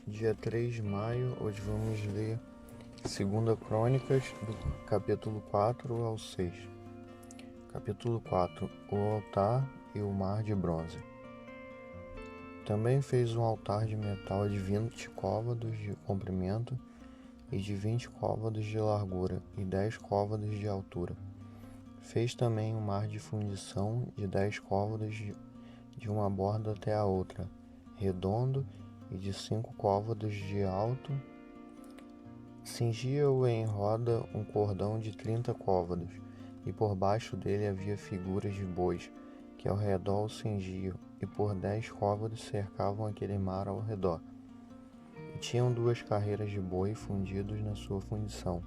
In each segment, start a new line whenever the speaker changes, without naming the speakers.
Dia 3 de maio, hoje vamos ler 2 Crônicas, do capítulo 4 ao 6. Capítulo 4: O altar e o mar de bronze. Também fez um altar de metal de 20 côvados de comprimento e de 20 côvados de largura e 10 côvados de altura. Fez também um mar de fundição de 10 côvados de uma borda até a outra, redondo e de 5 côvados de alto. Cingia-o em roda um cordão de 30 côvados, e por baixo dele havia figuras de bois, que ao redor o cingiam, e por 10 côvados cercavam aquele mar ao redor. E tinham 2 carreiras de boi fundidos na sua fundição.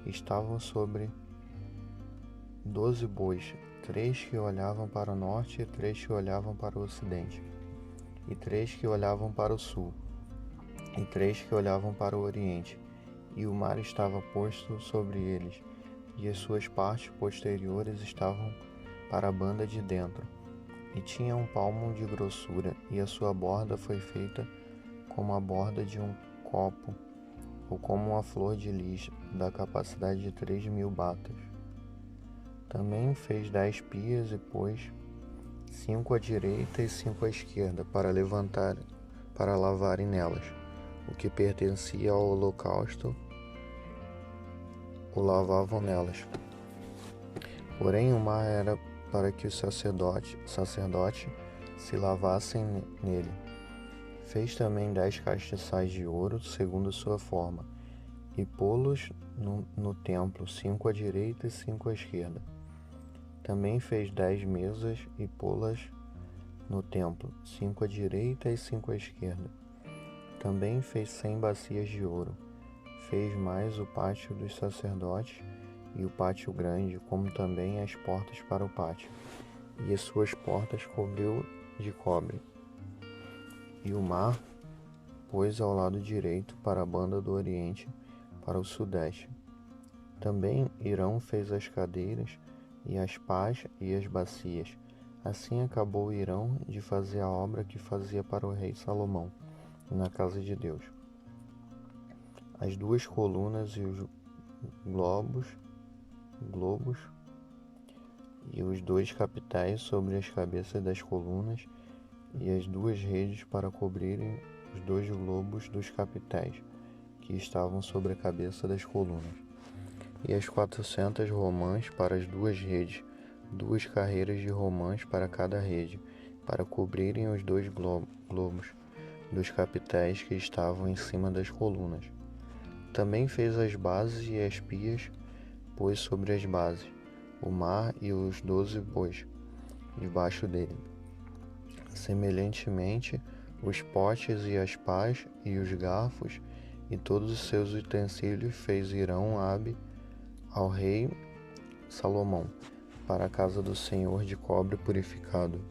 Estavam sobre 12 bois, 3 que olhavam para o norte e 3 que olhavam para o ocidente, e 3 que olhavam para o sul, e 3 que olhavam para o oriente. E o mar estava posto sobre eles, e as suas partes posteriores estavam para a banda de dentro, e tinha 1 palmo de grossura, e a sua borda foi feita como a borda de um copo, ou como uma flor de lis, da capacidade de 3.000 batas. Também fez 10 pias e pôs 5 à direita e 5 à esquerda, para lavarem nelas. O que pertencia ao holocausto o lavavam nelas. Porém o mar era para que os sacerdotes se lavassem nele. Fez também 10 castiçais de ouro, segundo sua forma, e pô-los no templo, 5 à direita e 5 à esquerda. Também fez 10 mesas e pô-las no templo, 5 à direita e 5 à esquerda. Também fez 100 bacias de ouro. Fez mais o pátio dos sacerdotes e o pátio grande, como também as portas para o pátio, e as suas portas cobriu de cobre. E o mar pôs ao lado direito, para a banda do oriente, para o sudeste. Também Hirão fez as cadeiras e as pás e as bacias. Assim acabou Hirão de fazer a obra que fazia para o rei Salomão na casa de Deus. As 2 colunas e os globos e os 2 capitais sobre as cabeças das colunas, e as 2 redes para cobrirem os 2 globos dos capitais que estavam sobre a cabeça das colunas, e as 400 romãs para as 2 redes, 2 carreiras de romãs para cada rede, para cobrirem os 2 globos dos capitais que estavam em cima das colunas. Também fez as bases e as pias, pôs sobre as bases o mar e os 12 bois debaixo dele. Semelhantemente, os potes e as pás e os garfos e todos os seus utensílios fez Hirão-Abe ao rei Salomão, para a casa do Senhor, de cobre purificado.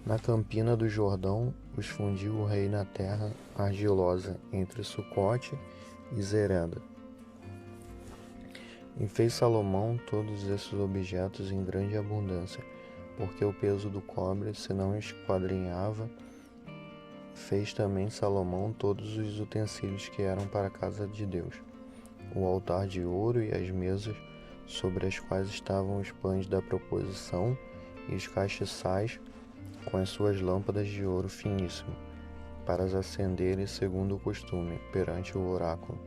Na campina do Jordão os fundiu o rei na terra argilosa, entre Sucote e Zereda. E fez Salomão todos esses objetos em grande abundância, porque o peso do cobre se não esquadrinhava. Fez também Salomão todos os utensílios que eram para a casa de Deus: o altar de ouro e as mesas sobre as quais estavam os pães da proposição, e os castiçais com as suas lâmpadas de ouro finíssimo, para as acenderem segundo o costume, perante o oráculo.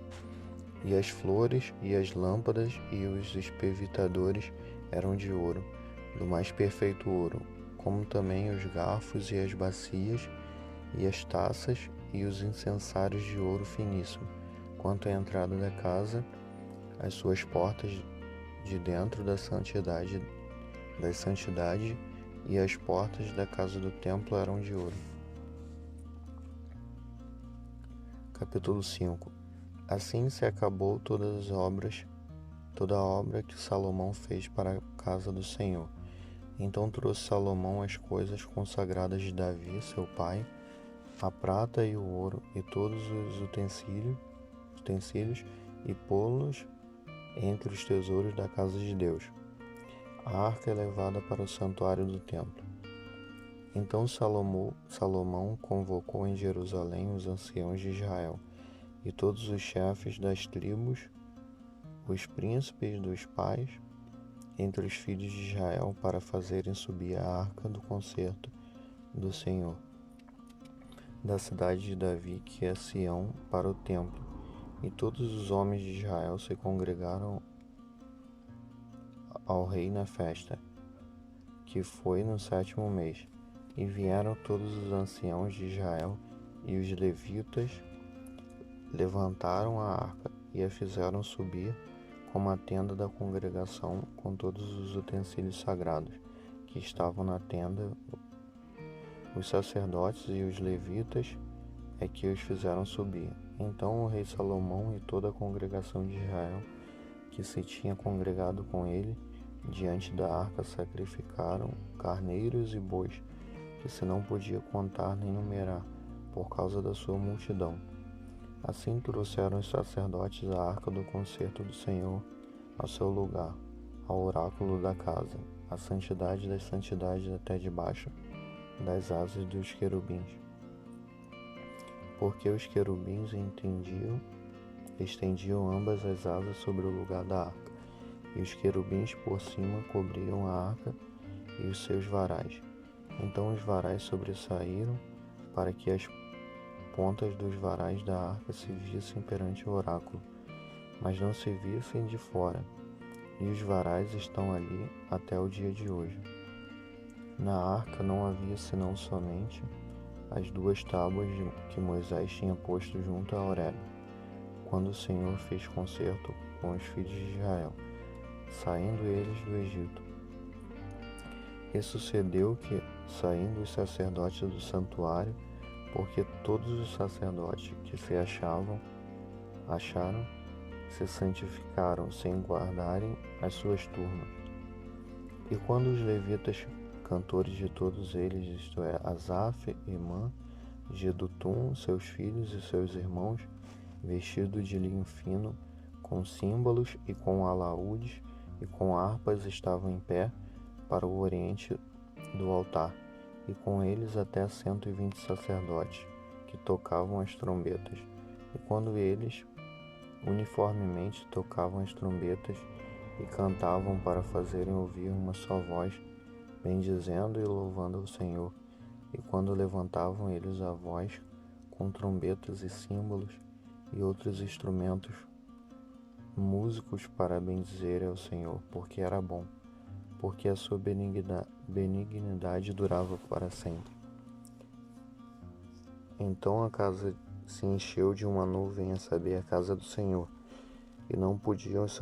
E as flores e as lâmpadas e os espevitadores eram de ouro, do mais perfeito ouro, como também os garfos e as bacias e as taças e os incensários de ouro finíssimo. Quanto à entrada da casa, as suas portas de dentro da santidade e as portas da casa do templo eram de ouro. Capítulo 5. Assim se acabou toda a obra que Salomão fez para a casa do Senhor. Então trouxe Salomão as coisas consagradas de Davi, seu pai, a prata e o ouro, e todos os utensílios, e pô-los entre os tesouros da casa de Deus. A arca é levada para o santuário do templo. Então Salomão convocou em Jerusalém os anciãos de Israel e todos os chefes das tribos, os príncipes dos pais, entre os filhos de Israel, para fazerem subir a arca do concerto do Senhor, da cidade de Davi, que é Sião, para o templo. E todos os homens de Israel se congregaram ao rei na festa, que foi no 7º mês. E vieram todos os anciãos de Israel e os levitas, levantaram a arca e a fizeram subir como a tenda da congregação, com todos os utensílios sagrados que estavam na tenda. Os sacerdotes e os levitas é que os fizeram subir. Então o rei Salomão e toda a congregação de Israel, que se tinha congregado com ele diante da arca, sacrificaram carneiros e bois, que se não podia contar nem numerar, por causa da sua multidão. Assim trouxeram os sacerdotes a arca do concerto do Senhor ao seu lugar, ao oráculo da casa, a santidade das santidades, até debaixo das asas dos querubins. Porque os querubins estendiam ambas as asas sobre o lugar da arca, e os querubins por cima cobriam a arca e os seus varais. Então os varais sobressaíram, para que as pontas dos varais da arca se vissem perante o oráculo, mas não se vissem de fora, e os varais estão ali até o dia de hoje. Na arca não havia senão somente as 2 tábuas que Moisés tinha posto junto a Horebe, quando o Senhor fez concerto com os filhos de Israel, saindo eles do Egito. E sucedeu que, saindo os sacerdotes do santuário, porque todos os sacerdotes que se acharam, se santificaram sem guardarem as suas turmas. E quando os levitas, cantores de todos eles, isto é, Asaf, Emã, Jedutum, seus filhos e seus irmãos, vestidos de linho fino, com símbolos e com alaúdes e com harpas, estavam em pé para o oriente do altar, e com eles até 120 sacerdotes, que tocavam as trombetas. E quando eles uniformemente tocavam as trombetas e cantavam para fazerem ouvir uma só voz, bendizendo e louvando ao Senhor, e quando levantavam eles a voz com trombetas e símbolos e outros instrumentos músicos para bendizer ao Senhor, porque era bom, porque a sua benignidade durava para sempre. Então a casa se encheu de uma nuvem, a saber, a casa do Senhor, e não podiam os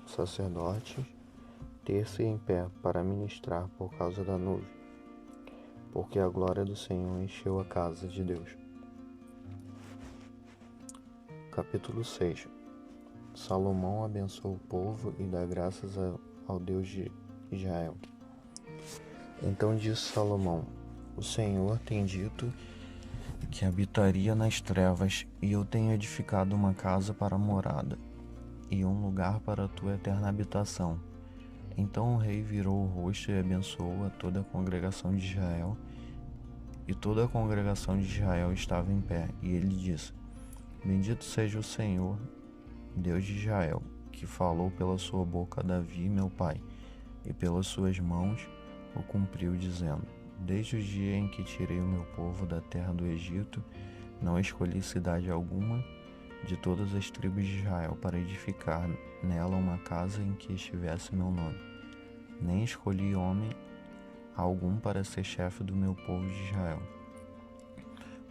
sacerdotes ter-se em pé para ministrar por causa da nuvem, porque a glória do Senhor encheu a casa de Deus. Capítulo 6. Salomão abençoa o povo e dá graças ao Deus de Israel. Então disse Salomão: O Senhor tem dito que habitaria nas trevas, e eu tenho edificado uma casa para morada, e um lugar para a tua eterna habitação. Então o rei virou o rosto e abençoou a toda a congregação de Israel, e toda a congregação de Israel estava em pé, e ele disse: Bendito seja o Senhor, Deus de Israel, que falou pela sua boca a Davi, meu pai, e pelas suas mãos o cumpriu, dizendo: Desde o dia em que tirei o meu povo da terra do Egito, não escolhi cidade alguma de todas as tribos de Israel para edificar nela uma casa em que estivesse meu nome. Nem escolhi homem algum para ser chefe do meu povo de Israel.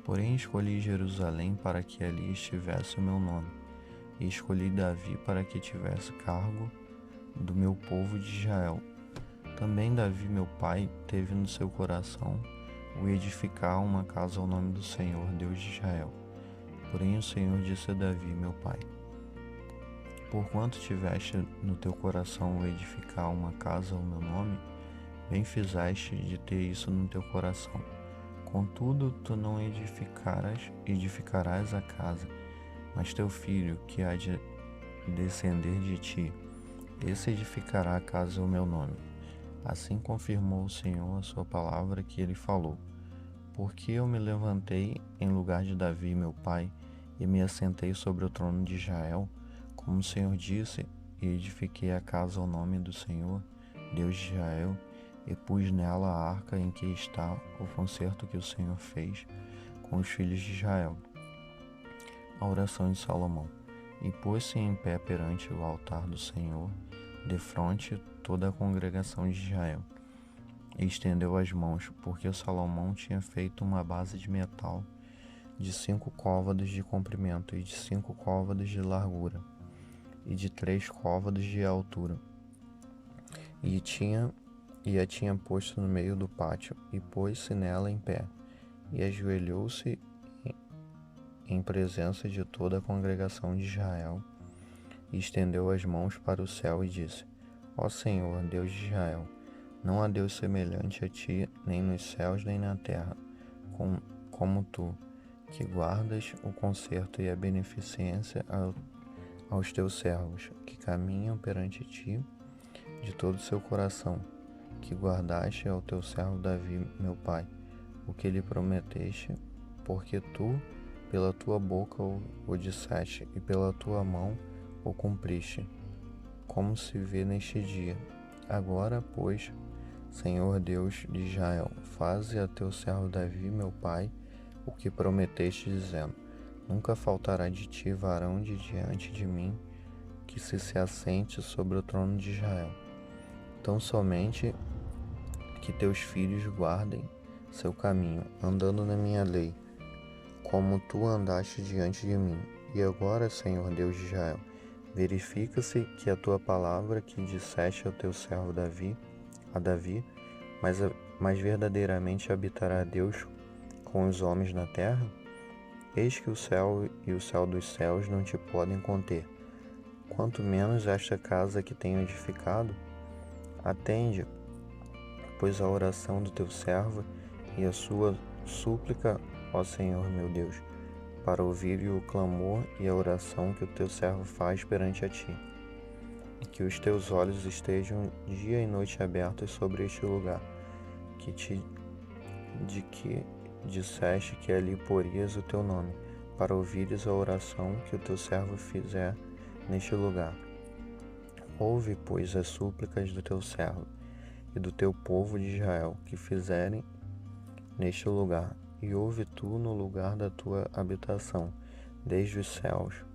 Porém escolhi Jerusalém para que ali estivesse o meu nome, e escolhi Davi para que tivesse cargo do meu povo de Israel. Também Davi, meu pai, teve no seu coração o edificar uma casa ao nome do Senhor, Deus de Israel. Porém o Senhor disse a Davi, meu pai: Porquanto tiveste no teu coração o edificar uma casa ao meu nome, bem fizeste de ter isso no teu coração. Contudo, tu não edificarás a casa, mas teu filho, que há de descender de ti, esse edificará a casa ao meu nome. Assim confirmou o Senhor a sua palavra que ele falou. Porque eu me levantei em lugar de Davi, meu pai, e me assentei sobre o trono de Israel, como o Senhor disse, e edifiquei a casa ao nome do Senhor, Deus de Israel, e pus nela a arca em que está o concerto que o Senhor fez com os filhos de Israel. A oração de Salomão. E pôs-se em pé perante o altar do Senhor, defronte toda a congregação de Israel, e estendeu as mãos, porque Salomão tinha feito uma base de metal de 5 côvados de comprimento e de 5 côvados de largura, e de 3 côvados de altura, e a tinha posto no meio do pátio, e pôs-se nela em pé, e ajoelhou-se em presença de toda a congregação de Israel, e estendeu as mãos para o céu e disse: Ó Senhor, Deus de Israel, não há Deus semelhante a ti, nem nos céus nem na terra, como tu, que guardas o conserto e a beneficência aos teus servos, que caminham perante ti de todo o seu coração, que guardaste ao teu servo Davi, meu pai, o que lhe prometeste, porque tu, pela tua boca o disseste, e pela tua mão o cumpriste, como se vê neste dia. Agora, pois, Senhor Deus de Israel, faze a teu servo Davi, meu pai, o que prometeste, dizendo: Nunca faltará de ti varão de diante de mim, que se assente sobre o trono de Israel. Tão somente que teus filhos guardem seu caminho, andando na minha lei, como tu andaste diante de mim. E agora, Senhor Deus de Israel, verifica-se que a tua palavra que disseste ao teu servo Davi, mas verdadeiramente habitará Deus com os homens na terra? Eis que o céu e o céu dos céus não te podem conter, quanto menos esta casa que tenho edificado. Atende, pois, a oração do teu servo e a sua súplica, ó Senhor meu Deus, para ouvir o clamor e a oração que o teu servo faz perante a ti. E que os teus olhos estejam dia e noite abertos sobre este lugar, de que disseste que ali porias o teu nome, para ouvires a oração que o teu servo fizer neste lugar. Ouve, pois, as súplicas do teu servo e do teu povo de Israel que fizerem neste lugar, e ouve tu no lugar da tua habitação, desde os céus.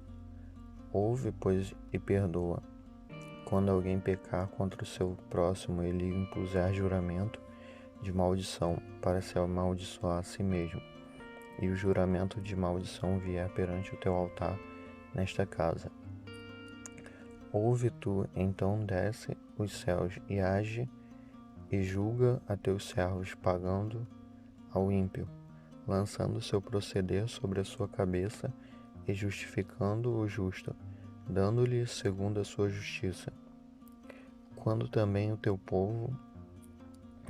Ouve, pois, e perdoa. Quando alguém pecar contra o seu próximo e lhe impuser juramento de maldição para se amaldiçoar a si mesmo, e o juramento de maldição vier perante o teu altar nesta casa. Ouve tu, então desce os céus e age e julga a teus servos, pagando ao ímpio, lançando seu proceder sobre a sua cabeça e justificando o justo, dando-lhe segundo a sua justiça. Quando também o teu povo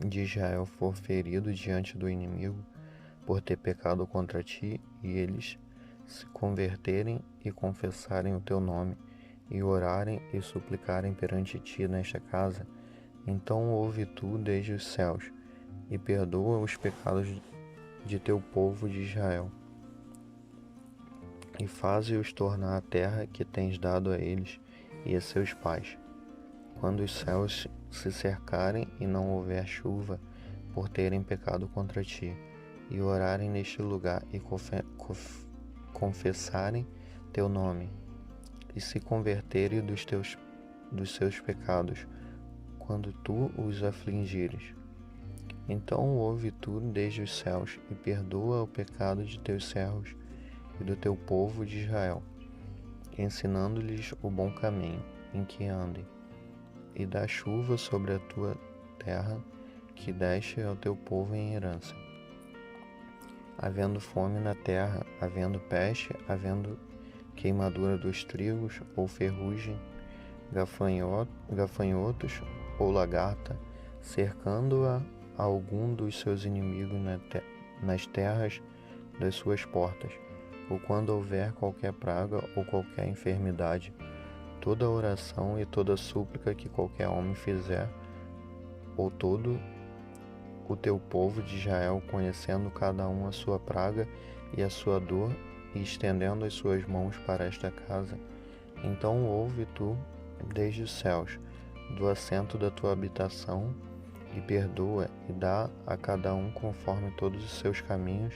de Israel for ferido diante do inimigo por ter pecado contra ti, e eles se converterem e confessarem o teu nome, e orarem e suplicarem perante ti nesta casa, então ouve tu desde os céus, e perdoa os pecados de teu povo de Israel, e faze-os tornar a terra que tens dado a eles e a seus pais. Quando os céus se cercarem e não houver chuva, por terem pecado contra ti, e orarem neste lugar e confessarem teu nome, e se converterem dos seus pecados, quando tu os afligires. Então ouve tu desde os céus, e perdoa o pecado de teus servos e do teu povo de Israel, ensinando-lhes o bom caminho em que andem, e dá chuva sobre a tua terra, que deste ao teu povo em herança. Havendo fome na terra, havendo peste, havendo queimadura dos trigos, ou ferrugem, gafanhotos ou lagarta, cercando-a algum dos seus inimigos nas terras das suas portas, ou quando houver qualquer praga ou qualquer enfermidade, toda oração e toda súplica que qualquer homem fizer ou todo o teu povo de Israel, conhecendo cada um a sua praga e a sua dor, e estendendo as suas mãos para esta casa, então ouve tu desde os céus, do assento da tua habitação, e perdoa e dá a cada um conforme todos os seus caminhos,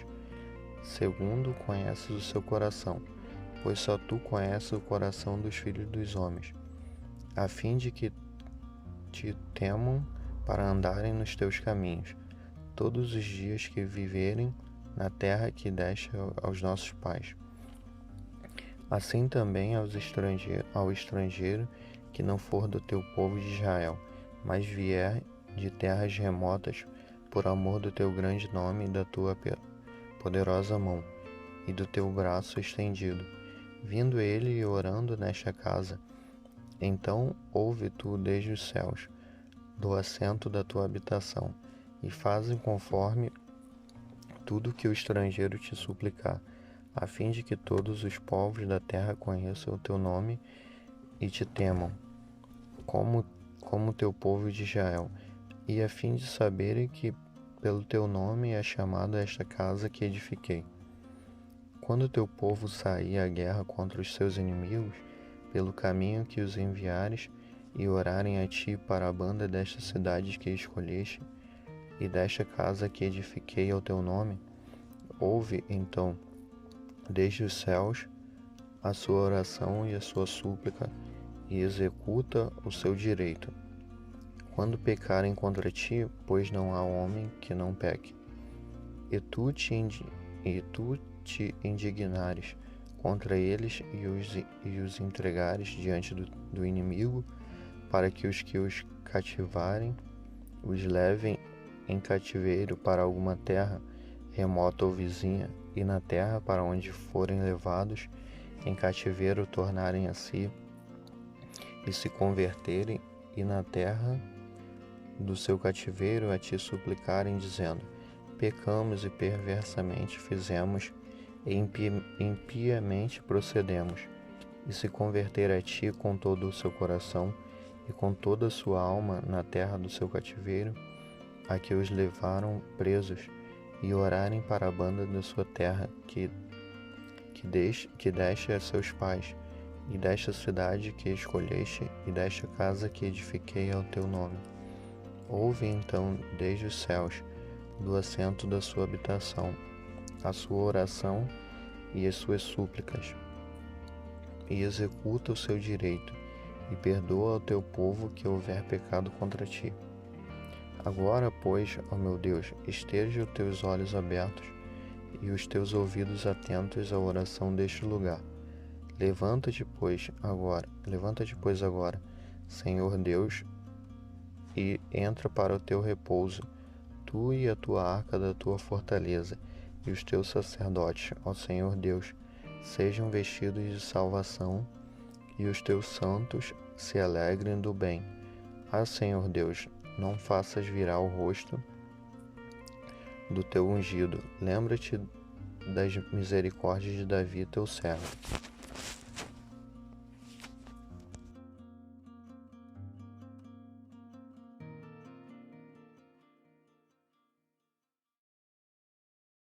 segundo conheces o seu coração, pois só tu conheces o coração dos filhos dos homens, a fim de que te temam para andarem nos teus caminhos, todos os dias que viverem na terra que deste aos nossos pais. Assim também ao estrangeiro que não for do teu povo de Israel, mas vier de terras remotas, por amor do teu grande nome e da tua poderosa mão, e do teu braço estendido, vindo ele e orando nesta casa, então ouve tu desde os céus, do assento da tua habitação, e fazem conforme tudo que o estrangeiro te suplicar, a fim de que todos os povos da terra conheçam o teu nome e te temam, como teu povo de Israel, e a fim de saberem que pelo teu nome é chamado esta casa que edifiquei. Quando teu povo sair à guerra contra os seus inimigos, pelo caminho que os enviares, e orarem a ti para a banda desta cidade que escolheste, e desta casa que edifiquei ao teu nome, ouve então desde os céus a sua oração e a sua súplica, e executa o seu direito. Quando pecarem contra ti, pois não há homem que não peque, e tu te indignares contra eles e os entregares diante do inimigo, para que os cativarem os levem em cativeiro para alguma terra remota ou vizinha, e na terra para onde forem levados em cativeiro tornarem a si e se converterem, e na terra do seu cativeiro a ti suplicarem, dizendo: pecamos e perversamente fizemos, e impiamente procedemos, e se converter a ti com todo o seu coração e com toda a sua alma na terra do seu cativeiro, a que os levaram presos, e orarem para a banda da sua terra que deste a seus pais, e desta cidade que escolheste, e desta casa que edifiquei ao teu nome. Ouve então desde os céus, do assento da sua habitação, a sua oração e as suas súplicas, e executa o seu direito, e perdoa ao teu povo que houver pecado contra ti. Agora, pois, ó meu Deus, estejam os teus olhos abertos e os teus ouvidos atentos à oração deste lugar. Levanta-te, pois, agora, Senhor Deus, e entra para o teu repouso, tu e a tua arca da tua fortaleza, e os teus sacerdotes, ó Senhor Deus, sejam vestidos de salvação, e os teus santos se alegrem do bem. Ah, Senhor Deus, não faças virar o rosto do teu ungido. Lembra-te das misericórdias de Davi, teu servo.